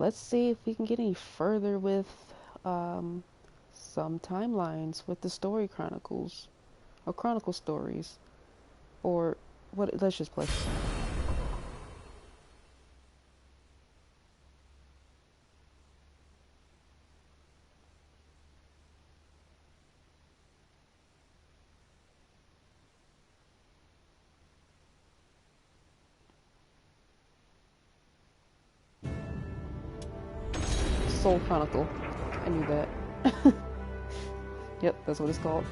let's see if we can get any further with some timelines with the story chronicles or chronicle stories, or what. Let's just play. Soul Chronicle. I knew that. Yep, that's what it's called.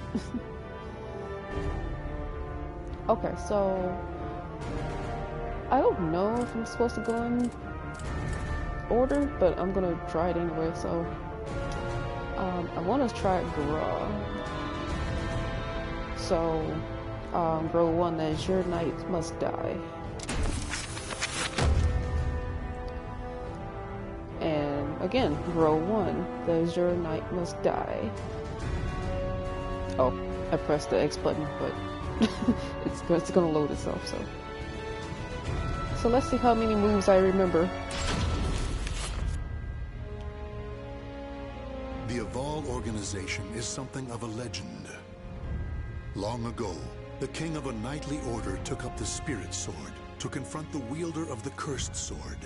Okay, so I don't know if I'm supposed to go in order, but I'm gonna try it anyway. So I want to try GRØH. So GRØH 1, that is your knight must die. And again, GRØH 1, that is your knight must die. Oh, I pressed the X button, but it's gonna load itself. So let's see how many moves I remember. The Evolve organization is something of a legend. Long ago, the king of a knightly order took up the spirit sword to confront the wielder of the cursed sword.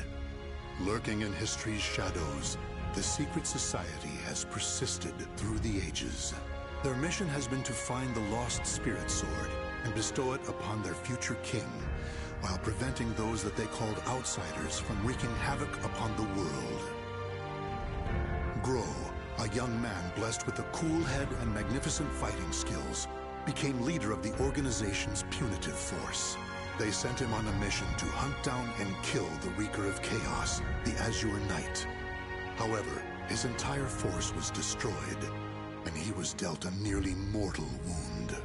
Lurking in history's shadows, the secret society has persisted through the ages. Their mission has been to find the lost spirit sword and bestow it upon their future king, while preventing those that they called outsiders from wreaking havoc upon the world. GRØH, a young man blessed with a cool head and magnificent fighting skills, became leader of the organization's punitive force. They sent him on a mission to hunt down and kill the Wreaker of Chaos, the Azure Knight. However, his entire force was destroyed, and he was dealt a nearly mortal wound.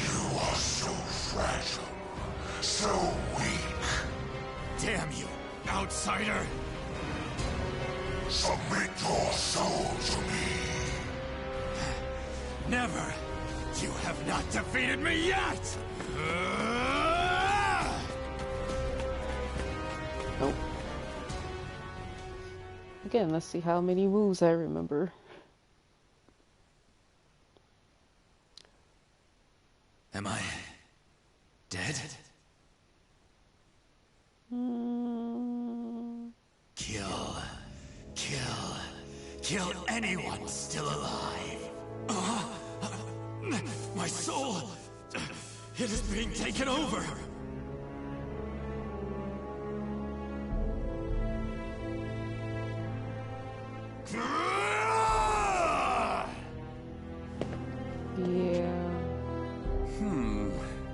You are so fragile, so weak. Damn you, outsider! Submit your soul to me. Never! You have not defeated me yet! Nope. Again, let's see how many moves I remember. Am I dead? Kill anyone still alive. My soul, it is being taken over. Yeah.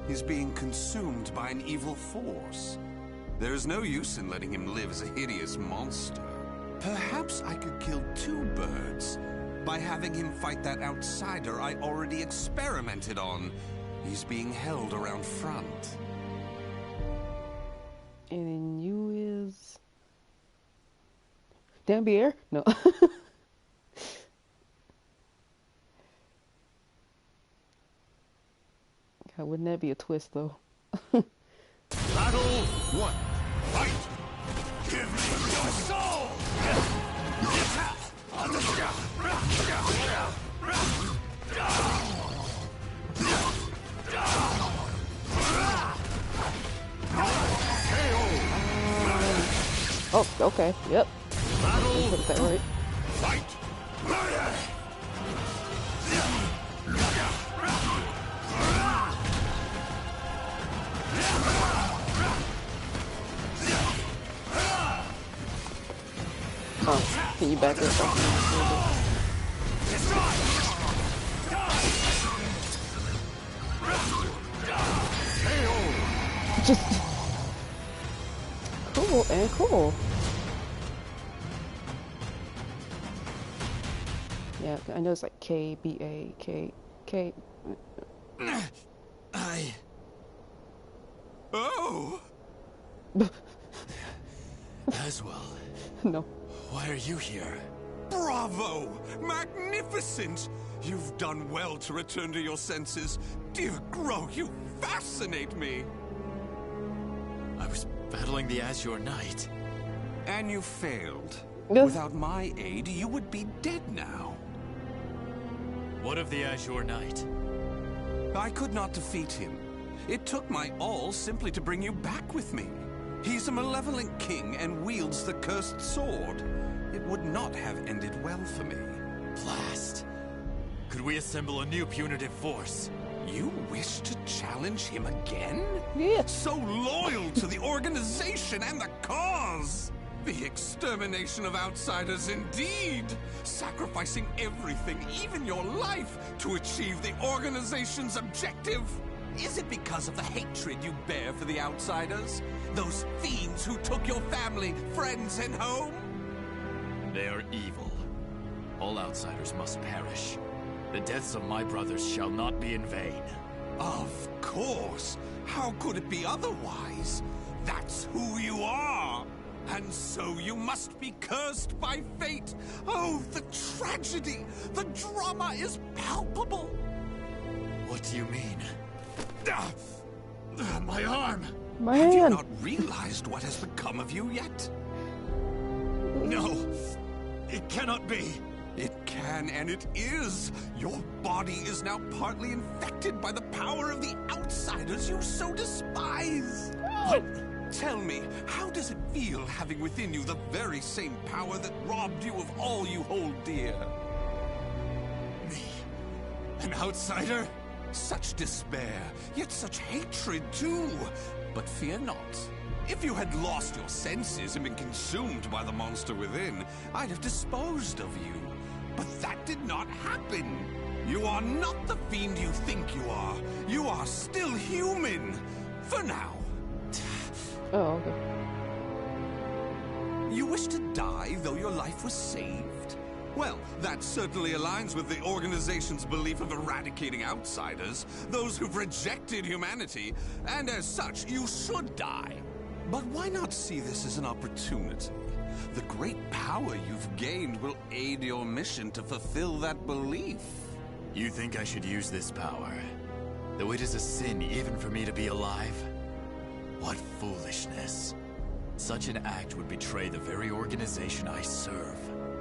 He's being consumed by an evil force. There's no use in letting him live as a hideous monster. Perhaps I could kill two birds by having him fight that outsider I already experimented on. He's being held around front. And then you is Dambier? No. God, wouldn't that be a twist though? Battle 1. Fight! Give me your soul! Oh, okay. Yep. Battle Put that right. Fight! Oh, can you back it up? Just cool and cool. Yeah, I know it's like KBA, K. Oh! As well. No. Why are you here? Bravo! Magnificent! You've done well to return to your senses. Dear GRØH, you fascinate me. I was battling the Azure Knight. And you failed. Yes. Without my aid, you would be dead now. What of the Azure Knight? I could not defeat him. It took my all simply to bring you back with me. He's a malevolent king and wields the cursed sword. It would not have ended well for me. Blast. Could we assemble a new punitive force? You wish to challenge him again? Yeah. So loyal to the organization and the cause! The extermination of outsiders indeed! Sacrificing everything, even your life, to achieve the organization's objective! Is it because of the hatred you bear for the outsiders? Those fiends who took your family, friends, and home? They are evil. All outsiders must perish. The deaths of my brothers shall not be in vain. Of course! How could it be otherwise? That's who you are! And so you must be cursed by fate! Oh, the tragedy! The drama is palpable! What do you mean? My arm! My Have you hand. not realized what has become of you yet? No! It cannot be! It can and it is! Your body is now partly infected by the power of the outsiders you so despise! What? Tell me, how does it feel having within you the very same power that robbed you of all you hold dear? Me? An outsider? Such despair, yet such hatred too! But fear not. If you had lost your senses and been consumed by the monster within, I'd have disposed of you. But that did not happen. You are not the fiend you think you are. You are still human. For now. Oh, okay. You wish to die though your life was saved? Well, that certainly aligns with the organization's belief of eradicating outsiders, those who've rejected humanity, and as such, you should die. But why not see this as an opportunity? The great power you've gained will aid your mission to fulfill that belief. You think I should use this power? Though it is a sin even for me to be alive? What foolishness. Such an act would betray the very organization I serve.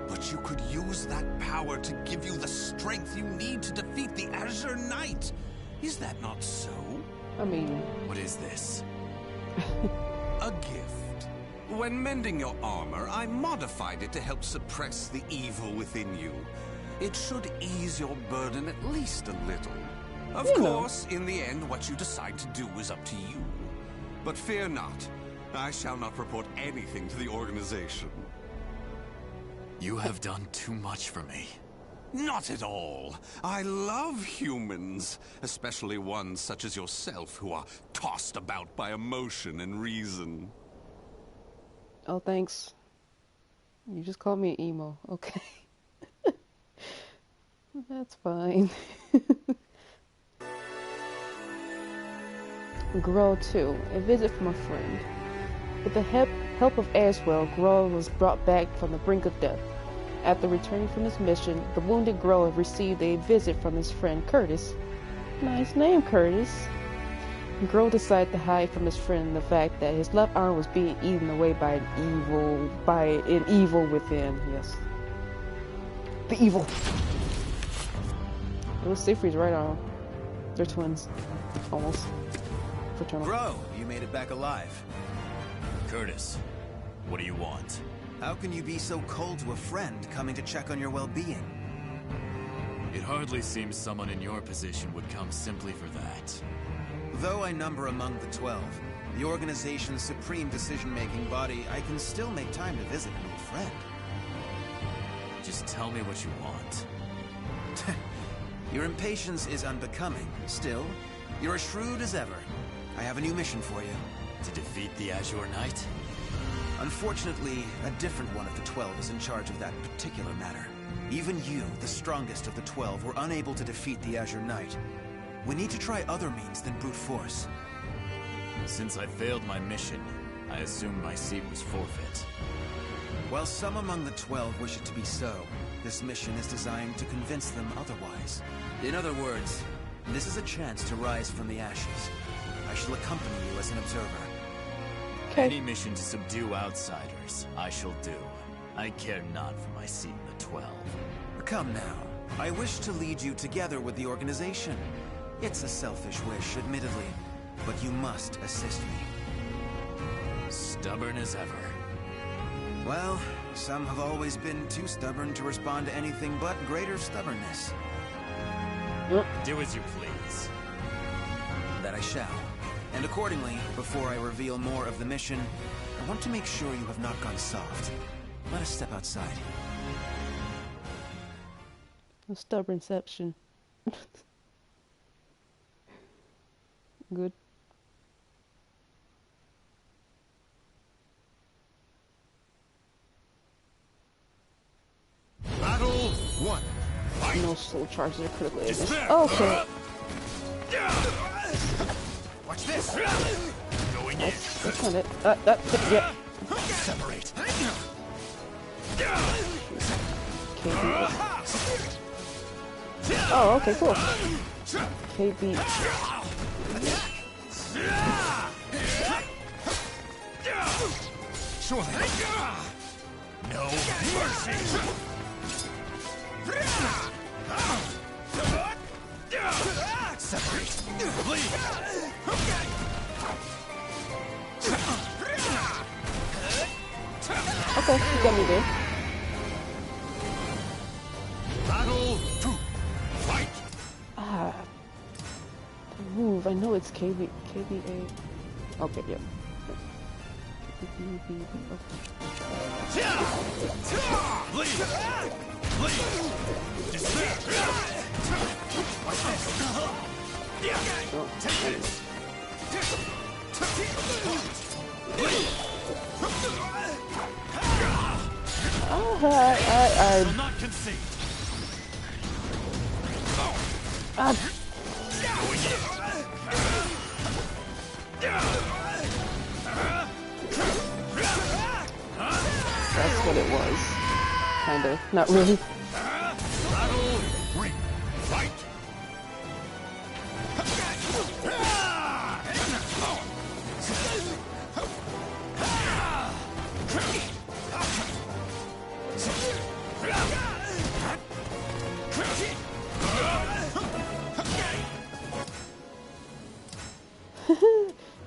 But you could use that power to give you the strength you need to defeat the Azure Knight. Is that not so? I mean, What is this? A gift. When mending your armor, I modified it to help suppress the evil within you. It should ease your burden at least a little. Of course, in the end, what you decide to do is up to you. But fear not. I shall not report anything to the organization. You have done too much for me. Not at all. I love humans, especially ones such as yourself who are tossed about by emotion and reason. oh, thanks. You just called me emo. Okay. That's fine. GRØH 2, a visit from a friend. With the help of Aswell, GRØH was brought back from the brink of death. After returning from his mission, the wounded GRØH received a visit from his friend Curtis. Nice name, Curtis. GRØH decided to hide from his friend the fact that his left arm was being eaten away by an evil within. Yes. The evil. It was Siegfried's right arm. They're twins. Almost. Fraternal. GRØH, you made it back alive. Curtis, what do you want? How can you be so cold to a friend coming to check on your well-being? It hardly seems someone in your position would come simply for that. Though I number among the 12, the organization's supreme decision-making body, I can still make time to visit an old friend. Just tell me what you want. Your impatience is unbecoming. Still, you're as shrewd as ever. I have a new mission for you. To defeat the Azure Knight? Unfortunately, a different one of the 12 is in charge of that particular matter. Even you, the strongest of the 12, were unable to defeat the Azure Knight. We need to try other means than brute force. Since I failed my mission, I assumed my seat was forfeit. While some among the 12 wish it to be so, this mission is designed to convince them otherwise. In other words, this is a chance to rise from the ashes. I shall accompany you as an observer. Any mission to subdue outsiders, I shall do. I care not for my seat in the 12. Come now. I wish to lead you together with the organization. It's a selfish wish, admittedly, but you must assist me. Stubborn as ever. Well, some have always been too stubborn to respond to anything but greater stubbornness. Do as you please. That I shall. And accordingly, before I reveal more of the mission, I want to make sure you have not gone soft. Let us step outside. A stubbornception. Good. Battle 1. Fight. No soul charges are critical illness. Oh, okay. Watch this. Going in. That's not it. Yeah. Separate. KB. Oh, okay, cool. KB. Surely. No mercy. Separate. Bleed. Okay, you got me there. Battle 2. Fight. Ah. Move. I know it's KBA. Okay, yep. KBB. Okay. Bleed. Bleed. Despair. Watch this. Take this. Bleed. I Will not concede. That's what it was. Kinda. Not really. Battle 3. Fight.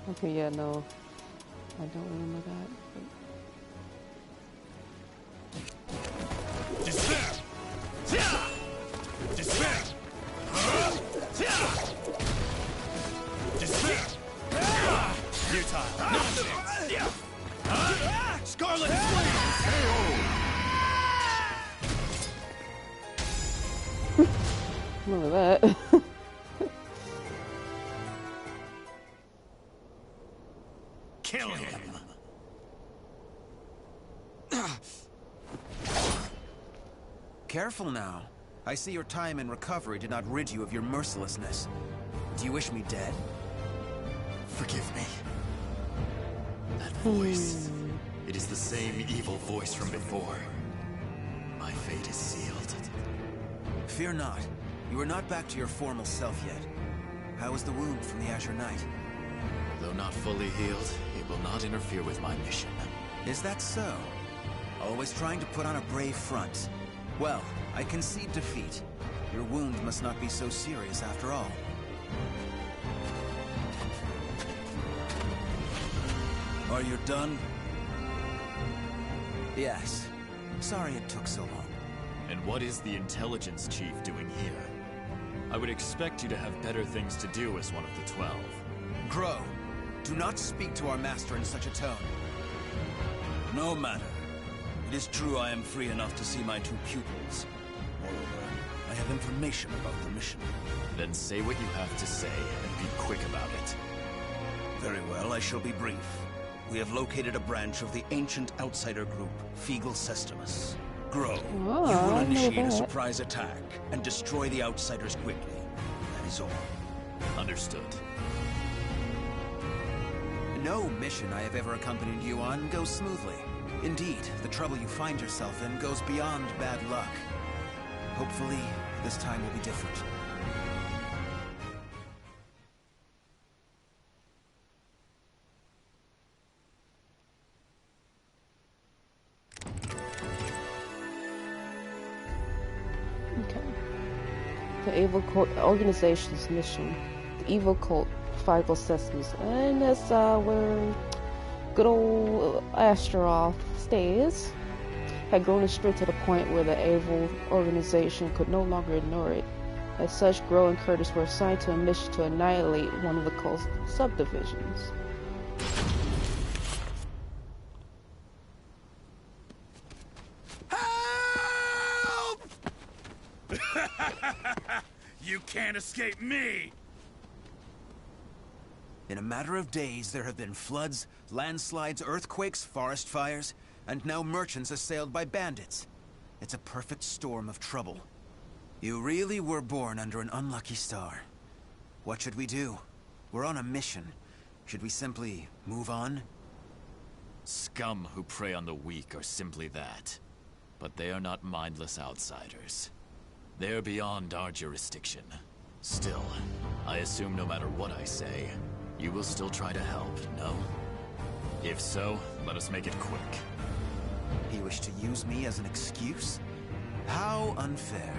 Okay, yeah, no. I don't remember that. Despair. Despair. Despair. Futile. No chance. Scarlet Flame. Remember that. Kill him. Careful now. I see your time in recovery did not rid you of your mercilessness. Do you wish me dead? Forgive me. That voice. It is the same evil voice from before. My fate is sealed. Fear not. You are not back to your formal self yet. How is the wound from the Azure Knight? Though not fully healed, it will not interfere with my mission. Is that so? Always trying to put on a brave front. Well, I concede defeat. Your wound must not be so serious after all. Are you done? Yes. Sorry it took so long. And what is the intelligence chief doing here? I would expect you to have better things to do as one of the 12. GRØH, do not speak to our master in such a tone. No matter. It is true I am free enough to see my two pupils. Moreover, I have information about the mission. Then say what you have to say, and be quick about it. Very well, I shall be brief. We have located a branch of the ancient outsider group, Siegfried-itis. GRØH, Oh, you I will know initiate a that. surprise attack and destroy the outsiders quickly. That is all. Understood. No mission I have ever accompanied you on goes smoothly. Indeed, the trouble you find yourself in goes beyond bad luck. Hopefully, this time will be different. Okay. The evil cult organization's mission. The evil cult Five Sessions. And that's where good old Astaroth stays. Had grown strict to the point where the evil organization could no longer ignore it. As such, GRØH and Curtis were assigned to a mission to annihilate one of the cult's subdivisions. Help! You can't escape me! In a matter of days, there have been floods, landslides, earthquakes, forest fires, and now merchants assailed by bandits. It's a perfect storm of trouble. You really were born under an unlucky star. What should we do? We're on a mission. Should we simply move on? Scum who prey on the weak are simply that. But they are not mindless outsiders. They are beyond our jurisdiction. Still, I assume no matter what I say, you will still try to help, no? If so, let us make it quick. You wish to use me as an excuse? How unfair.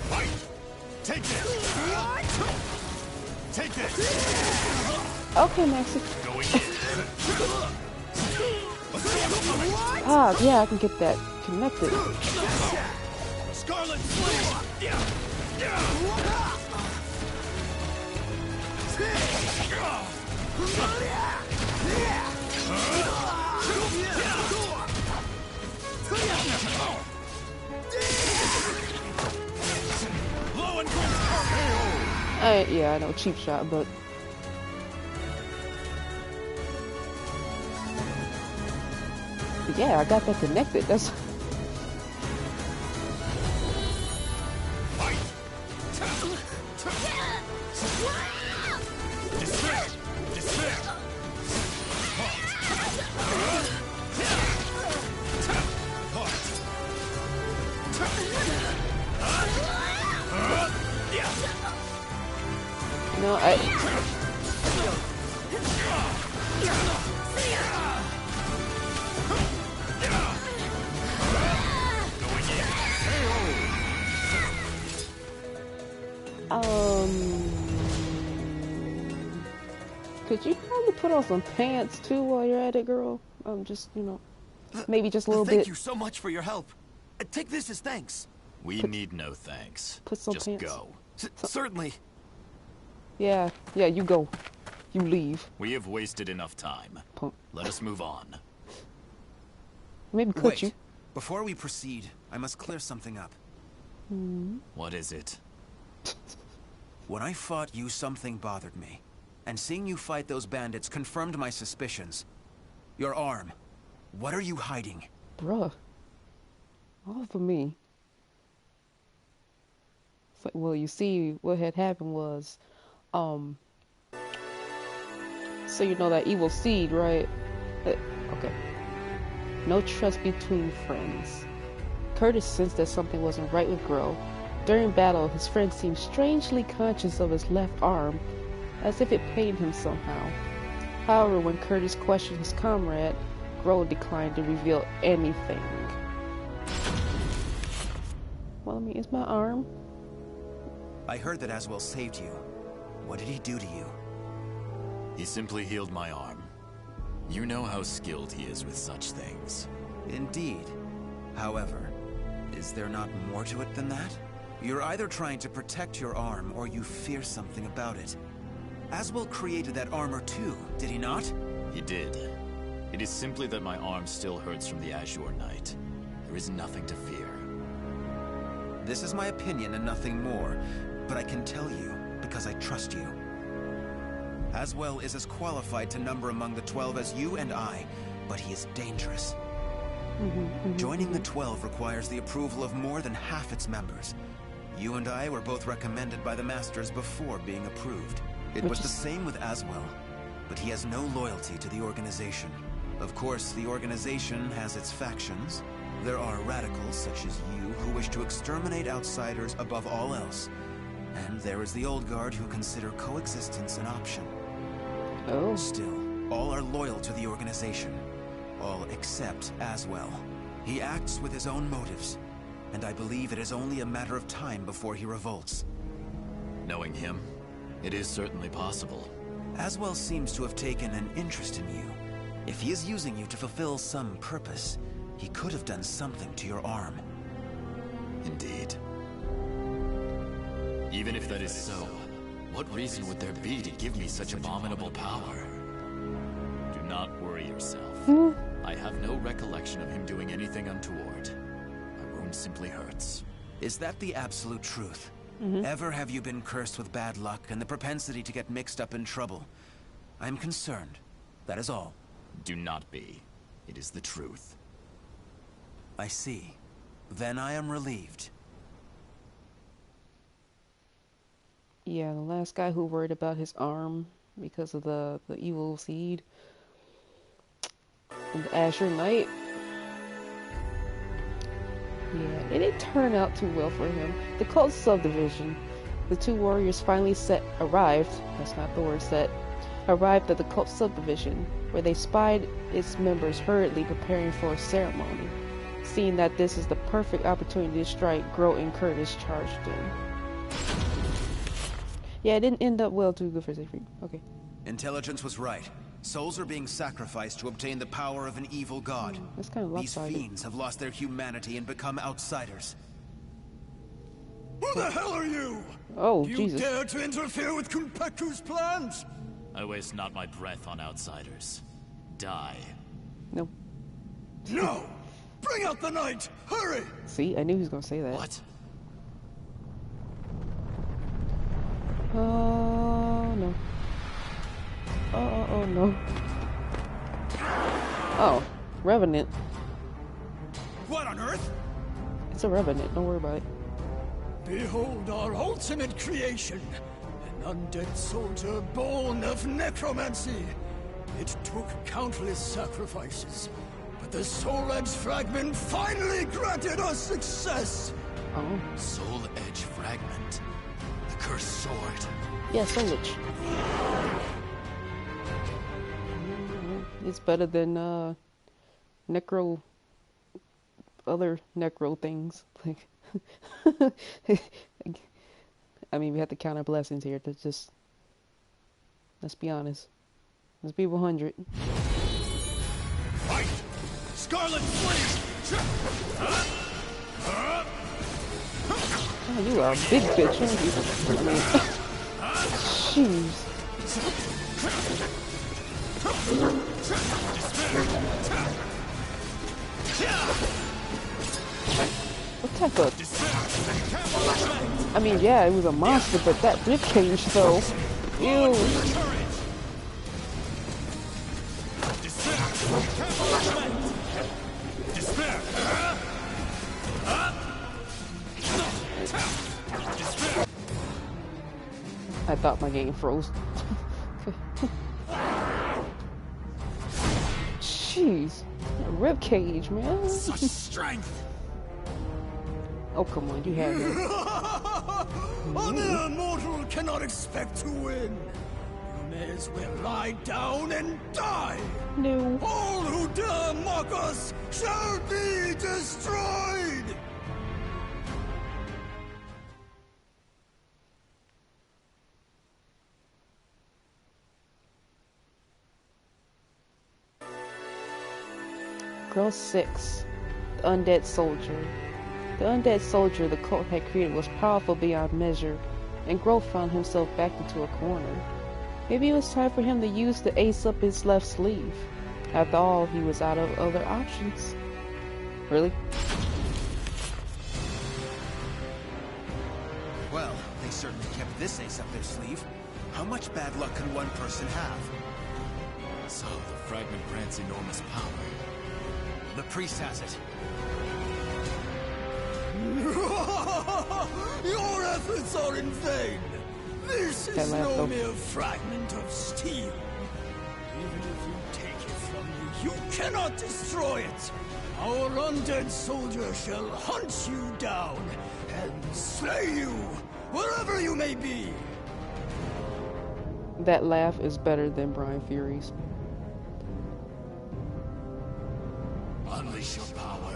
Fight! Take this! Take this! Okay, Maxie. Going in. Ah, yeah, I can get that connected. Scarlet Flame! Blow and Yeah, I know, cheap shot, but yeah, I got that connected. That's no, could you probably put on some pants too while you're at it, girl? Just, you know, maybe just a little bit. Thank you so much for your help. Take this as thanks. We need no thanks. Put some Just pants. go. Certainly. Yeah, you go. You leave. We have wasted enough time. Punk. Let us move on. Maybe could Wait. you? Before we proceed, I must clear something up. What is it? When I fought you, something bothered me. And seeing you fight those bandits confirmed my suspicions. Your arm. What are you hiding? Bruh. All for me. It's like, well, you see, what had happened was, so you know that evil seed, right? Okay. No trust between friends. Curtis sensed that something wasn't right with GRØH. During battle, his friend seemed strangely conscious of his left arm, as if it pained him somehow. However, when Curtis questioned his comrade, GRØH declined to reveal anything. Well, I mean, it's my arm. I heard that Aswell saved you. What did he do to you? He simply healed my arm. You know how skilled he is with such things. Indeed. However, is there not more to it than that? You're either trying to protect your arm, or you fear something about it. Aswell created that armor too, did he not? He did. It is simply that my arm still hurts from the Azure Knight. There is nothing to fear. This is my opinion and nothing more, but I can tell you, because I trust you. Aswell is as qualified to number among the 12 as you and I, but he is dangerous. Joining the 12 requires the approval of more than half its members. You and I were both recommended by the Masters before being approved. It was the same with Aswell, but he has no loyalty to the organization. Of course, the organization has its factions. There are radicals such as you who wish to exterminate outsiders above all else. And there is the old guard who consider coexistence an option. Oh. Still, all are loyal to the organization. All except Aswell. He acts with his own motives, and I believe it is only a matter of time before he revolts. Knowing him, it is certainly possible. Aswell seems to have taken an interest in you. If he is using you to fulfill some purpose, he could have done something to your arm. Indeed. Even if that is so, what reason would there be to give me such abominable power? Do not worry yourself. I have no recollection of him doing anything untoward. My wound simply hurts. Is that the absolute truth? Ever have you been cursed with bad luck and the propensity to get mixed up in trouble? I'm concerned. That is all. Do not be. It is the truth. I see. Then I am relieved. Yeah, the last guy who worried about his arm because of the evil seed. And the Azure Knight. Yeah, it didn't turn out too well for him. The cult subdivision. The two warriors finally arrived. That's not the word set. Arrived at the cult subdivision, where they spied its members hurriedly preparing for a ceremony. Seeing that this is the perfect opportunity to strike, GRØH and Curtis charged in. Yeah, it didn't end up well too good for Siegfried. Okay. Intelligence was right. Souls are being sacrificed to obtain the power of an evil god. That's kind of lopsided. These fiends have lost their humanity and become outsiders. Who the hell are you? Oh, you Jesus. dare to interfere with Kunpeku's plans? I waste not my breath on outsiders. Die. No. No! Bring out the knight! Hurry! See, I knew he was gonna say that. What? Oh, no. Oh, no. Oh, Revenant. What on earth? It's a Revenant, don't worry about it. Behold our ultimate creation. An undead soldier born of necromancy. It took countless sacrifices, but the Soul Edge fragment finally granted us success! Oh. Soul Edge fragment. The cursed sword. Yeah, Soul Edge. It's better than, other necro things. Like, I mean, we have to count our blessings here. That's just, let's be honest. Let's be 100. Fight! Scarlet Flame! Oh, you are a big bitch, aren't you? I mean, jeez. What type of... I mean, yeah, it was a monster, but that ribcage, though. Ew. I thought my game froze. Jeez. Ribcage, man. Such strength! Oh, come on, you have it. A mere mortal cannot expect to win. You may as well lie down and die. No. All who dare mock us shall be destroyed. Girl 6. The Undead Soldier. The undead soldier the cult had created was powerful beyond measure, and GRØH found himself backed into a corner. Maybe it was time for him to use the ace up his left sleeve. After all, he was out of other options. Really? Well, they certainly kept this ace up their sleeve. How much bad luck can one person have? So, the fragment grants enormous power. The priest has it. Your efforts are in vain. This is no mere fragment of steel. Even if you take it from me, you cannot destroy it. Our undead soldier shall hunt you down and slay you wherever you may be. That laugh is better than Brian Fury's. Unleash your power.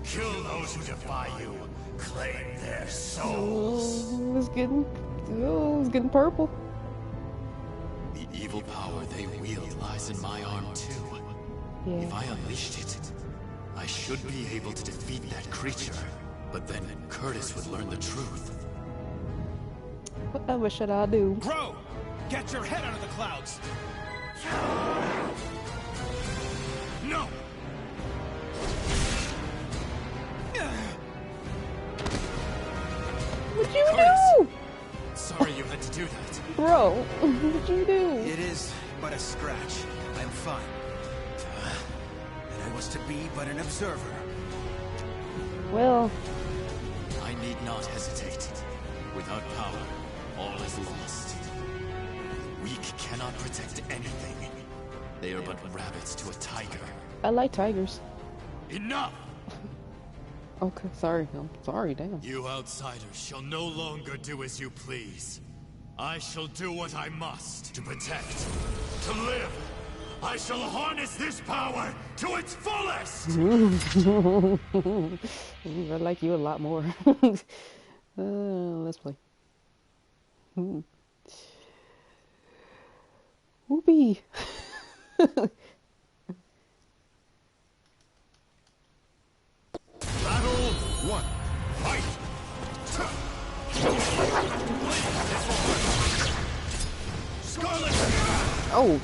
Kill those who defy you. Claim their souls. Oh, it's getting purple. The evil power they wield lies in my arm too. Yeah. If I unleashed it, I should be able to defeat that creature. But then Curtis would learn the truth. Whatever should I do? GRØH! Get your head out of the clouds! No! What'd you Curtis! do? Sorry you had to do that. Bro, what'd you do? It is but a scratch. I'm fine. And I was to be but an observer. Well, I need not hesitate. Without power, all is lost. The weak cannot protect anything. They are but rabbits to a tiger. I like tigers. Enough! Okay, sorry. I'm sorry, damn. You outsiders shall no longer do as you please. I shall do what I must to protect, to live. I shall harness this power to its fullest! I like you a lot more. Let's play. Whoopee. Battle 1. Fight! Scarlet! Oh.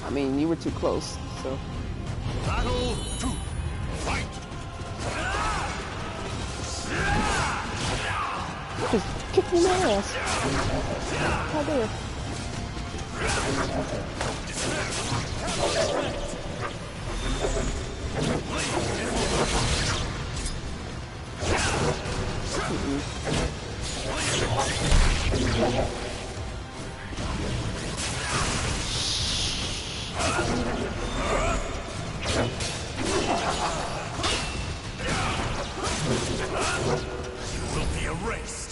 I mean, you were too close, so. Battle 2. Fight! Just kick me in the ass. How dare. You will be erased.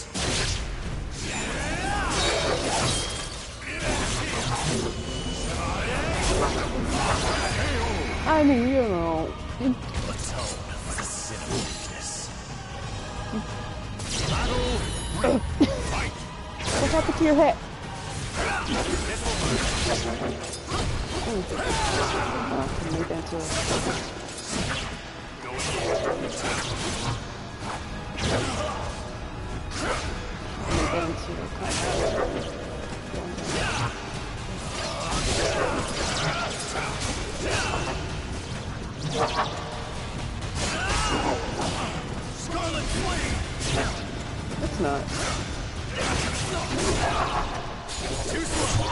I mean, you know. Atone for the sin of weakness. Battle 3. Fight! What happened to your hat? I made that too. Scarlet Flame! It's not. Too slow!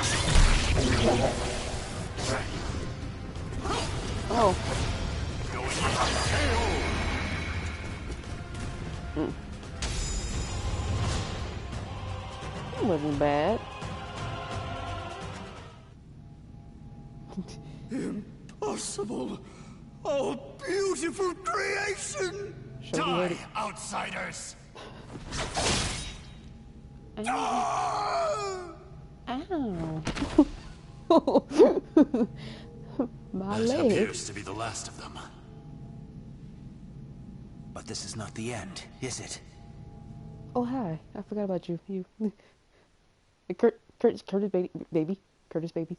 Oh. It wasn't bad. Impossible! Oh, beautiful creation! Die, outsiders! Ow. My That leg. appears to be the last of them. But this is not the end, is it? Oh, hi. I forgot about you. Curtis baby. Curtis baby.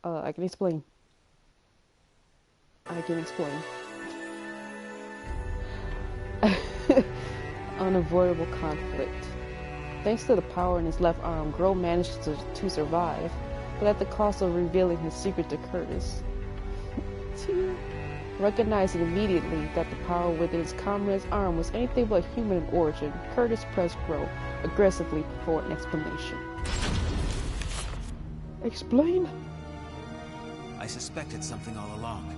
I can explain. Unavoidable conflict. Thanks to the power in his left arm, GRØH managed to survive, but at the cost of revealing his secret to Curtis. Recognizing immediately that the power within his comrade's arm was anything but human in origin, Curtis pressed GRØH aggressively for an explanation. Explain? I suspected something all along,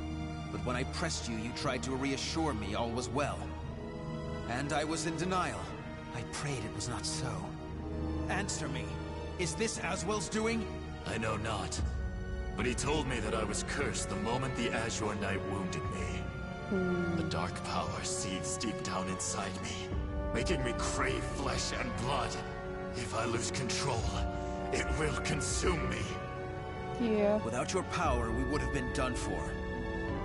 but when I pressed you, you tried to reassure me all was well. And I was in denial. I prayed it was not so. Answer me. Is this Aswell's doing? I know not. But he told me that I was cursed the moment the Azure Knight wounded me. A dark power seethes deep down inside me, making me crave flesh and blood. If I lose control, it will consume me. Yeah. Without your power, we would have been done for.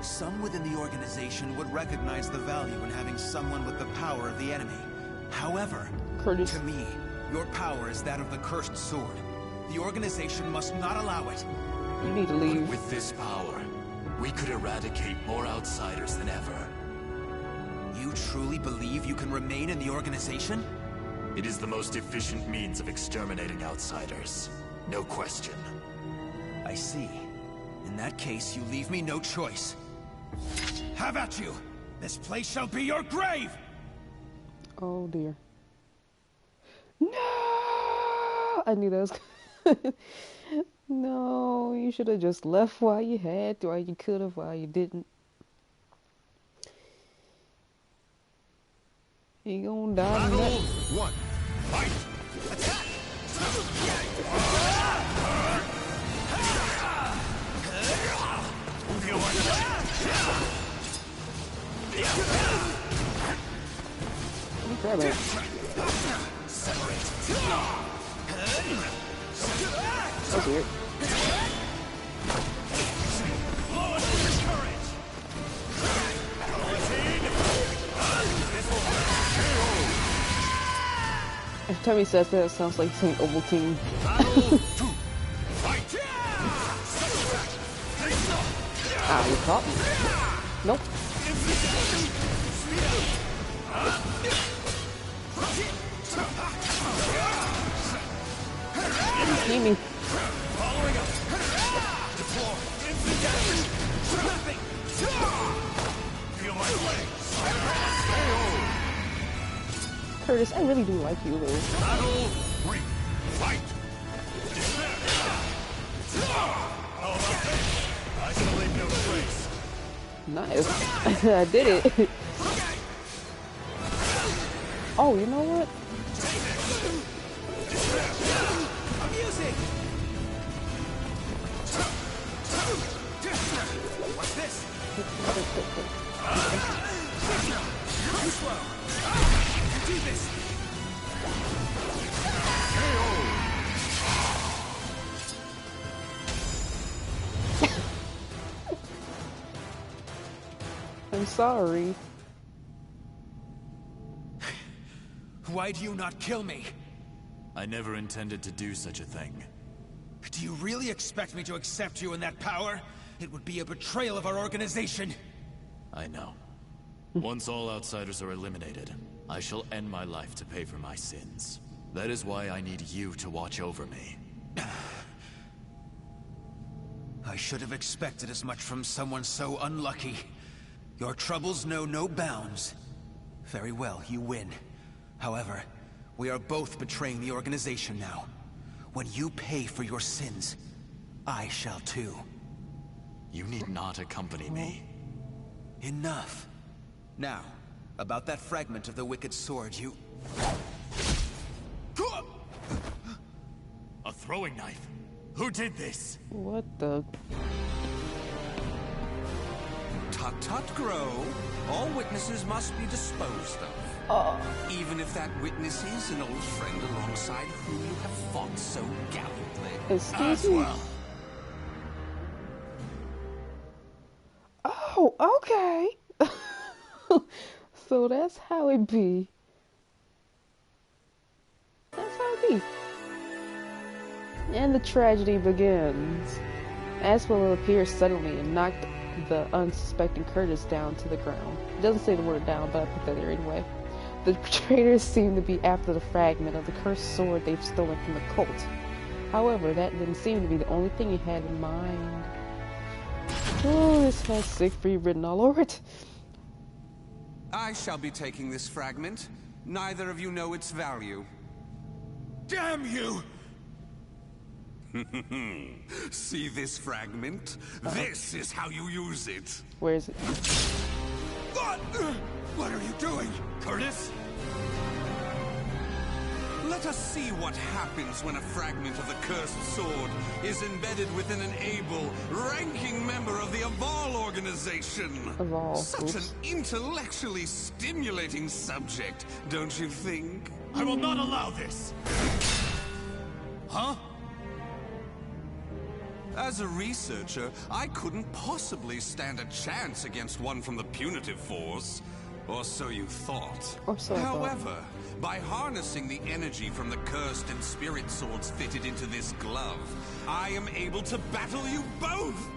Some within the organization would recognize the value in having someone with the power of the enemy. However, Curtis. to me, your power is that of the cursed sword. The organization must not allow it. You need to leave. With this power, we could eradicate more outsiders than ever. You truly believe you can remain in the organization? It is the most efficient means of exterminating outsiders. No question. I see. In that case, you leave me no choice. Have at you! This place shall be your grave! Oh dear. No! I knew that was No, you should have just left while you had to, or you could have while you didn't. You gonna die. Battle 1. Fight! Attack! Let me grab it. That's weird. Every time he says that, it sounds like he's saying Ovaltine. Ah, you caught me. Nope. You see me. Curtis, I really do like you, though. Battle 3. Fight! I shall leave no trace. Nice. I did it. Oh, you know what? Amusing! What's this? Too slow. Do this. I'm sorry. Why do you not kill me? I never intended to do such a thing. Do you really expect me to accept you in that power? It would be a betrayal of our organization. I know. Once all outsiders are eliminated, I shall end my life to pay for my sins. That is why I need you to watch over me. I should have expected as much from someone so unlucky. Your troubles know no bounds. Very well, you win. However, we are both betraying the organization now. When you pay for your sins, I shall too. You need not accompany me. Enough. Now, about that fragment of the wicked sword, you... A throwing knife? Who did this? What the... Tut tut, GRØH. All witnesses must be disposed of. Even if that witness is an old friend alongside whom you have fought so gallantly. Excuse me? Well. Oh, okay. So that's how it be. That's how it be. And the tragedy begins. Aswell appears suddenly and knocked the unsuspecting Curtis down to the ground. It doesn't say the word down, but I put that there anyway. The traitors seem to be after the fragment of the cursed sword they've stolen from the cult. However, that didn't seem to be the only thing he had in mind. Oh, this has Siegfried written all over it. I shall be taking this fragment. Neither of you know its value. Damn you! See this fragment? This is how you use it. Where is it? What are you doing, Curtis? Let us see what happens when a fragment of the cursed sword is embedded within an able, ranking member of the Aval organization. Aval. Such Oops. an intellectually stimulating subject, don't you think? I will not allow this! Huh? As a researcher, I couldn't possibly stand a chance against one from the punitive force. Or so you thought. Or so I thought. However, by harnessing the energy from the cursed and spirit swords fitted into this glove, I am able to battle you both!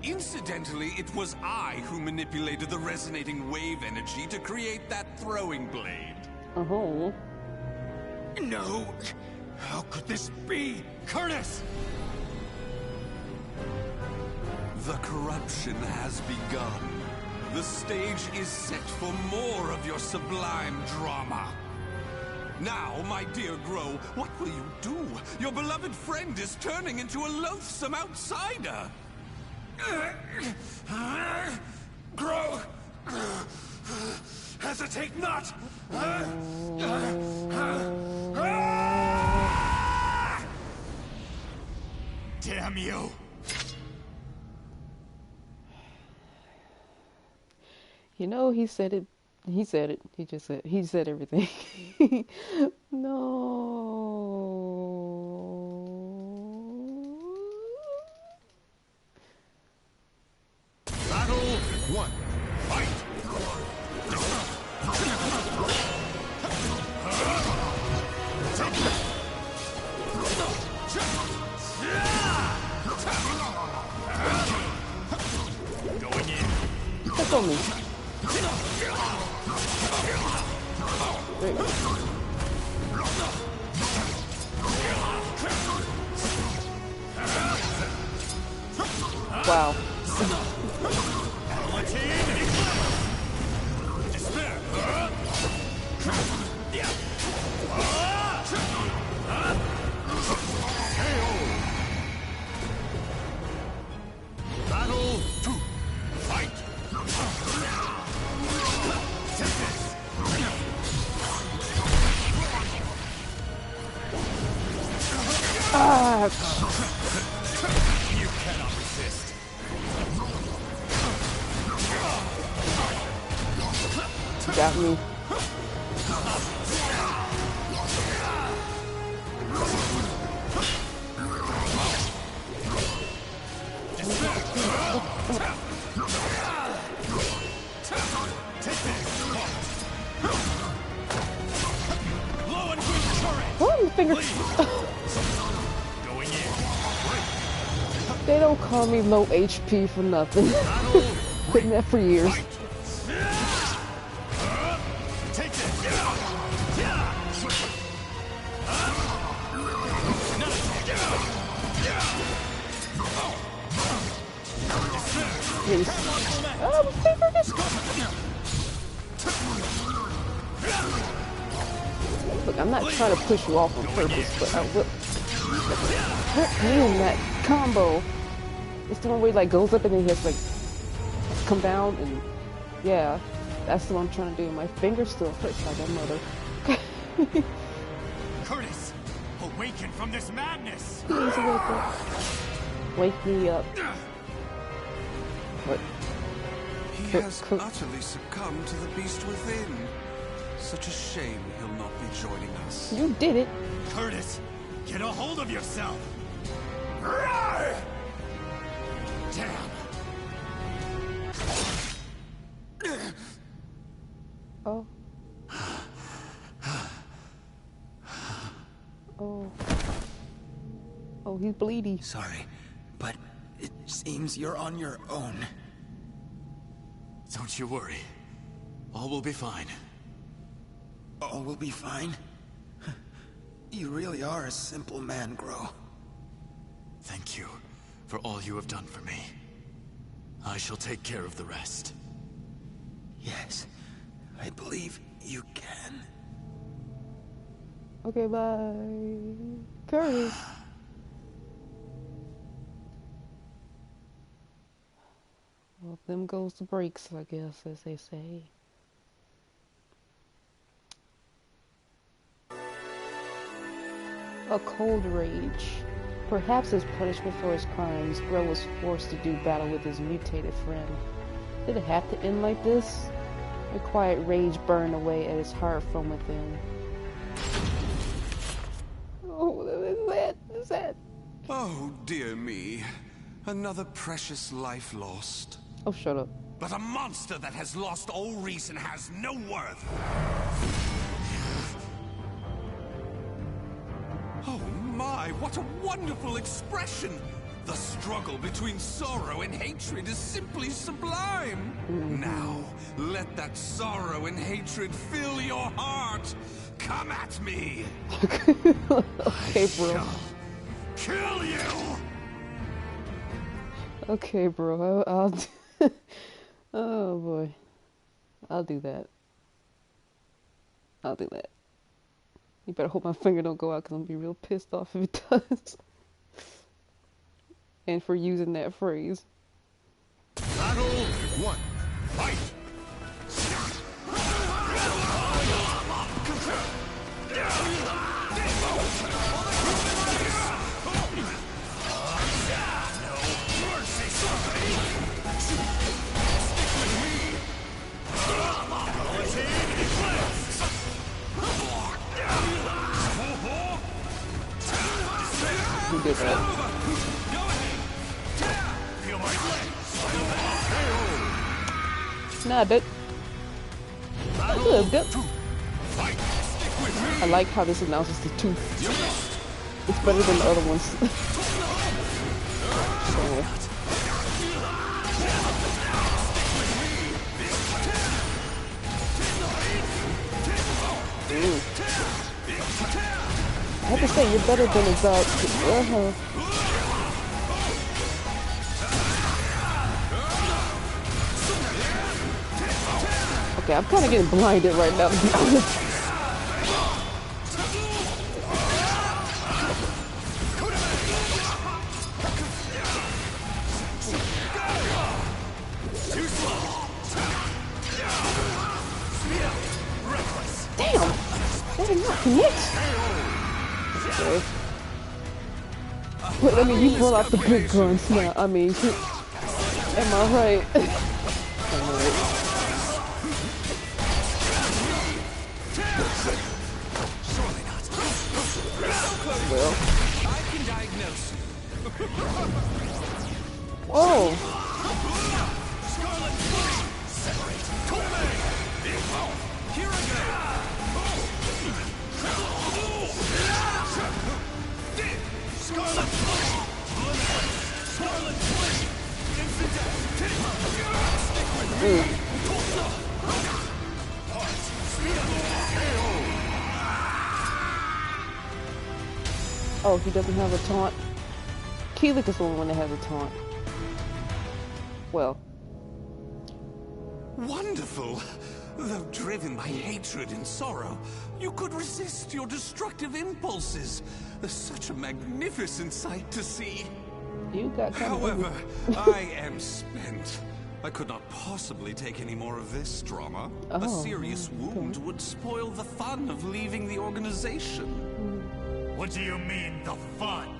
Incidentally, it was I who manipulated the resonating wave energy to create that throwing blade. Oh. No! How could this be? Curtis! The corruption has begun. The stage is set for more of your sublime drama. Now, my dear GRØH, what will you do? Your beloved friend is turning into a loathsome outsider. GRØH! Hesitate not! Damn you! You know, he said it. He said it. He said everything. No. Battle 1. Fight! Going in. That's on me. Wait. Wow. Battle 2. Fight! Ah! You cannot resist. Got me. Blow and weak turret! Oh, my finger. Going in. They don't call me low HP for nothing. Battle Been there for years. Fight! Take this! Please. Oh, my finger. Look, I'm not trying to push you off on purpose, but I will. Man, that combo. It's the one where he like goes up and then he has to like come down and yeah, that's the one I'm trying to do. My finger still hurts like a mother. Curtis, awaken from this madness! Please wake up. Wake me up. What? He has utterly succumbed to the beast within. Such a shame he'll not be joining us. You did it. Curtis, get a hold of yourself! Damn! Oh. Oh. Oh, he's bleedy. Sorry, but it seems you're on your own. Don't you worry. All will be fine. All will be fine. You really are a simple man, GRØH. Thank you for all you have done for me. I shall take care of the rest. Yes, I believe you can. Okay, bye. Curtis. Well, them goes the brakes, I guess, as they say. A cold rage. Perhaps as punishment for his crimes, GRØH was forced to do battle with his mutated friend. Did it have to end like this? A quiet rage burned away at his heart from within. Oh, is that? Oh, dear me. Another precious life lost. Oh, shut up. But a monster that has lost all reason has no worth. Oh my, what a wonderful expression! The struggle between sorrow and hatred is simply sublime. Now, let that sorrow and hatred fill your heart. Come at me. Okay, bro. Kill you. Okay, bro. I'll oh boy. I'll do that. I'll do that. You better hope my finger don't go out, because I'm gonna be real pissed off if it does. And for using that phrase. Battle 1. Fight! Who did that? Nah, that. I like how this announces the tooth. It's better than the other ones. So. I have to say, you're better than about. Okay, I'm kind of getting blinded right now, to be honest. Damn! That did not connect! Okay. But I mean, you brought out the big guns now. I mean, am I right? Well. I can diagnose you. Whoa! Here I go. Oh, he doesn't have a taunt. Keelik is the only one that has a taunt. Well. Wonderful! Though driven by hatred and sorrow, you could resist your destructive impulses. Such a magnificent sight to see. You got kind However, I am spent. I could not possibly take any more of this drama. A serious wound would spoil the fun of leaving the organization. What do you mean, the fun?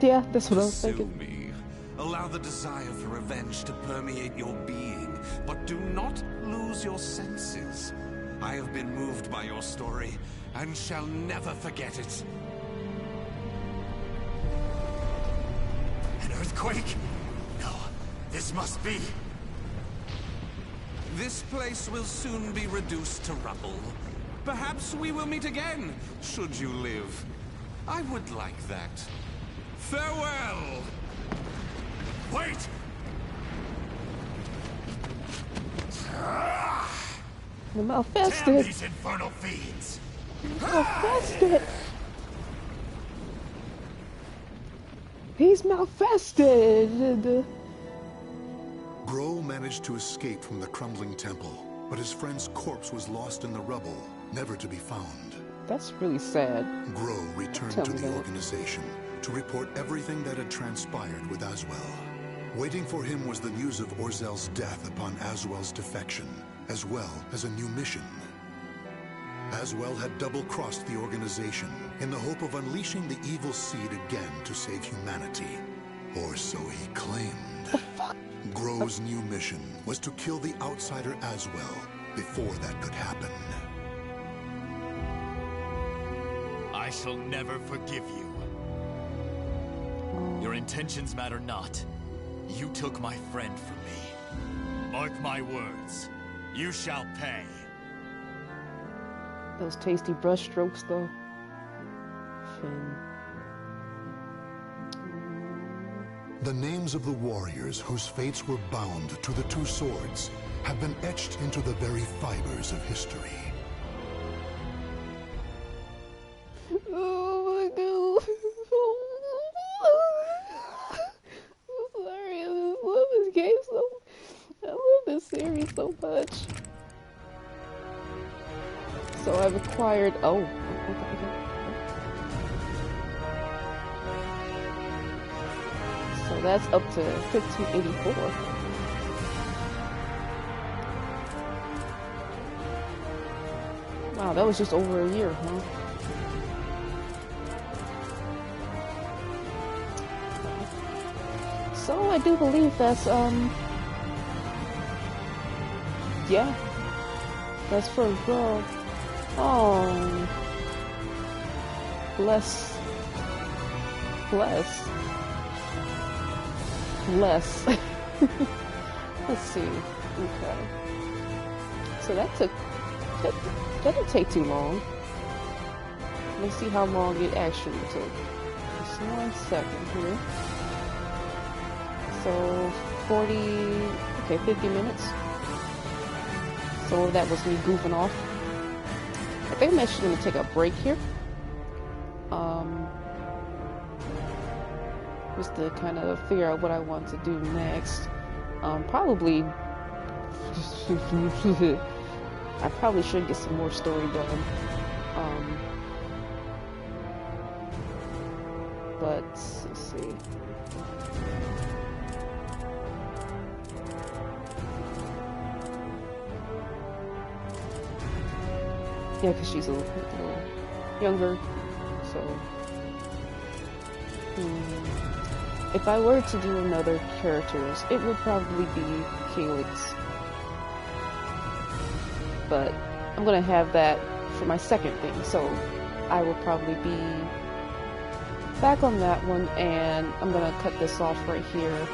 Yeah, that's what I was Pursue thinking. me. Allow the desire for revenge to permeate your being, but do not lose your senses. I have been moved by your story, and shall never forget it. An earthquake? No, this must be. This place will soon be reduced to rubble. Perhaps we will meet again, should you live. I would like that. Farewell! Wait! The Damn malfested. these infernal fiends! Malfested. He's malfested. GRØH managed to escape from the crumbling temple, but his friend's corpse was lost in the rubble, never to be found. That's really sad. GRØH returned to the organization to report everything that had transpired with Aswell. Waiting for him was the news of Orzel's death upon Aswell's defection, as well as a new mission. Aswell had double-crossed the organization in the hope of unleashing the evil seed again to save humanity. Or so he claimed. GRØH's new mission was to kill the outsider Aswell before that could happen. I shall never forgive you. Your intentions matter not. You took my friend from me. Mark my words. You shall pay. Those tasty brush strokes, though. Finn. The names of the warriors whose fates were bound to the two swords have been etched into the very fibers of history. Oh my god. I'm sorry, I just love this game so. I love this series so much. So I've acquired. Oh, okay. So that's up to 1584. Wow, that was just over a year, huh? So I do believe that's yeah, that's for GRØH. Oh, bless. Let's see. Okay. So that didn't take too long. Let's see how long it actually took. Just 1 second here. So 50 minutes. So that was me goofing off. I think I'm actually gonna take a break here. Just to kind of figure out what I want to do next. Probably I probably should get some more story done. But let's see. Yeah, because she's a little younger, so. If I were to do another characters, it would probably be Calyx. But I'm gonna have that for my second thing, so I will probably be back on that one, and I'm gonna cut this off right here.